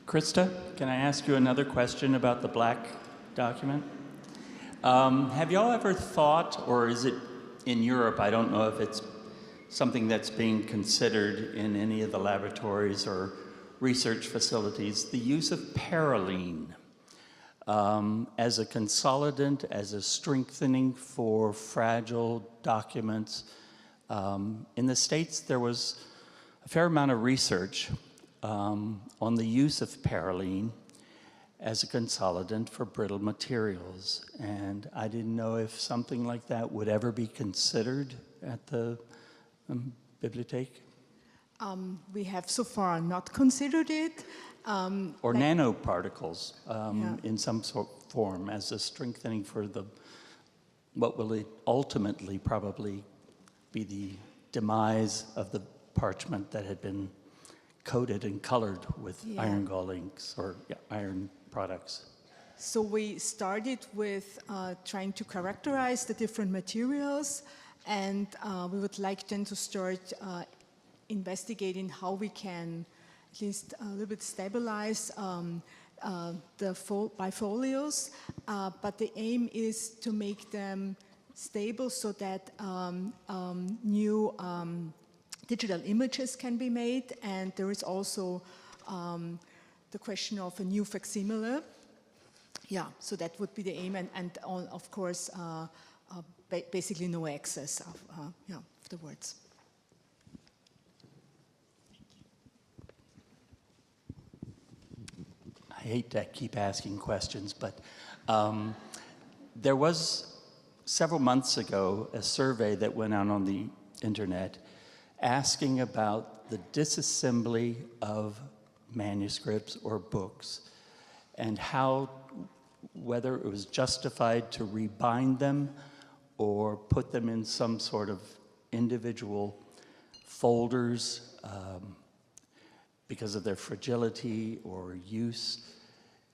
Krista, can I ask you another question about the black document? Have y'all ever thought, or is it in Europe, I don't know if it's something that's being considered in any of the laboratories or research facilities, the use of Parylene as a consolidant, as a strengthening for fragile documents. In the States, there was a fair amount of research on the use of Parylene as a consolidant for brittle materials. And I didn't know if something like that would ever be considered at the Bibliothek. We have so far not considered it. Or nanoparticles in some sort of form as a strengthening for the, what will ultimately probably be the demise of the parchment that had been coated and colored with iron gall inks or iron products. So we started with trying to characterize the different materials, and we would like then to start investigating how we can at least a little bit stabilize the bifolios, but the aim is to make them stable so that new digital images can be made, and there is also the question of a new facsimile. Yeah, so that would be the aim, and of course, basically no access of the words. I hate to keep asking questions, but there was several months ago a survey that went out on the internet asking about the disassembly of manuscripts or books and how, whether it was justified to rebind them or put them in some sort of individual folders because of their fragility or use.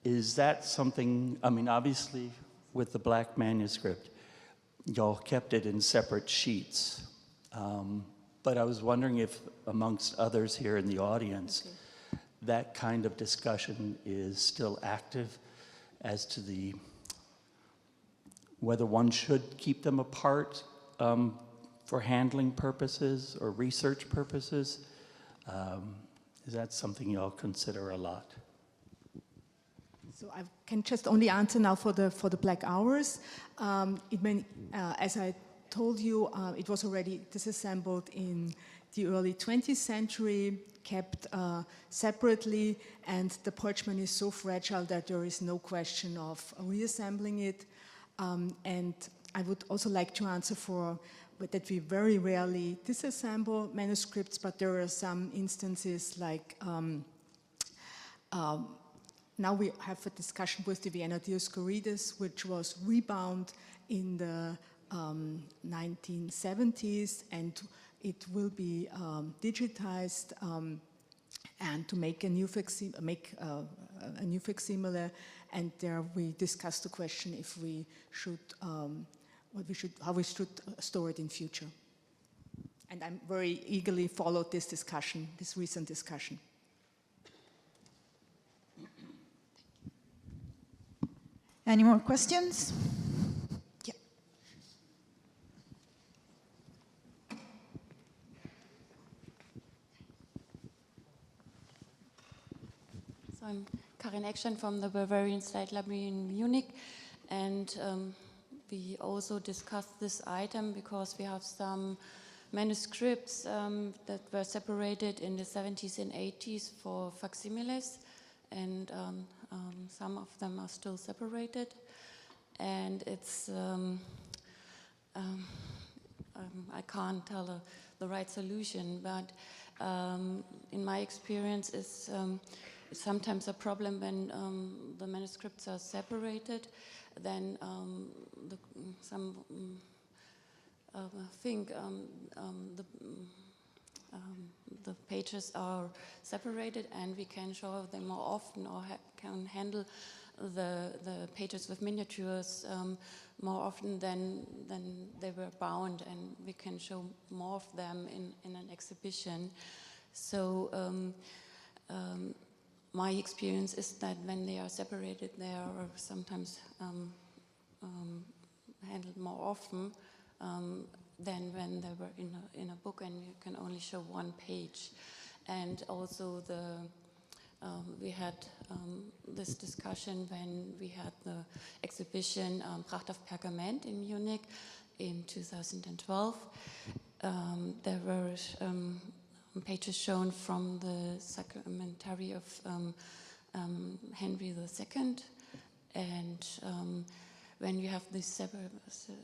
Is that something, I mean, obviously with the black manuscript, y'all kept it in separate sheets. But I was wondering if, amongst others here in the audience, that kind of discussion is still active as to the whether one should keep them apart for handling purposes or research purposes. Is that something y'all consider a lot? So I can just only answer now for the black hours. As I told you, it was already disassembled in the early 20th century, kept separately, and the parchment is so fragile that there is no question of reassembling it. And I would also like to answer for that we very rarely disassemble manuscripts, but there are some instances like now we have a discussion with the Vienna Dioscorides, which was rebound in the 1970s, and it will be digitized and to make a new facsimile, and there we discussed the question if we should, how we should store it in future. And I'm very eagerly followed this discussion, this recent discussion. Any more questions? Yeah. So I'm Karin Eckstein from the Bavarian State Library in Munich, and we also discussed this item because we have some manuscripts that were separated in the 70s and 80s for facsimiles, and some of them are still separated, and it's I can't tell the right solution, but in my experience it's sometimes a problem when the manuscripts are separated. Then the pages are separated, and we can show them more often, or can handle the pages with miniatures more often than they were bound, and we can show more of them in an exhibition. So my experience is that when they are separated, they are sometimes handled more often than when they were in a book and you can only show one page. And also we had this discussion when we had the exhibition Pracht auf Pergament in Munich in 2012. There were pages shown from the Sacramentary of Henry II, and when you have these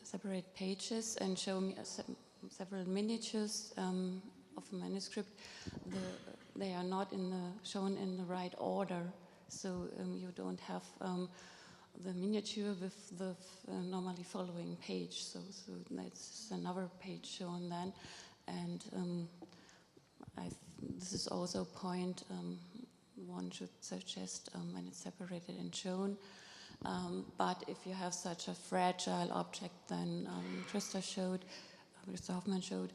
separate pages and show me several miniatures of a manuscript, they are not shown in the right order, so you don't have the miniature with the normally following page, so that's another page shown then, and this is also a point one should suggest when it's separated and shown. But if you have such a fragile object than Christa Hoffmann showed,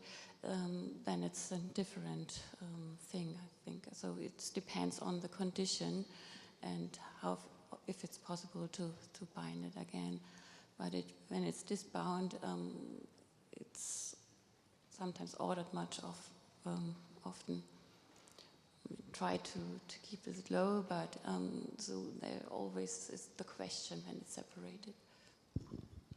then it's a different thing, I think. So it depends on the condition and if it's possible to bind it again. But when it's disbound, it's sometimes ordered much often. We try to keep it low, but so there always is the question when it's separated.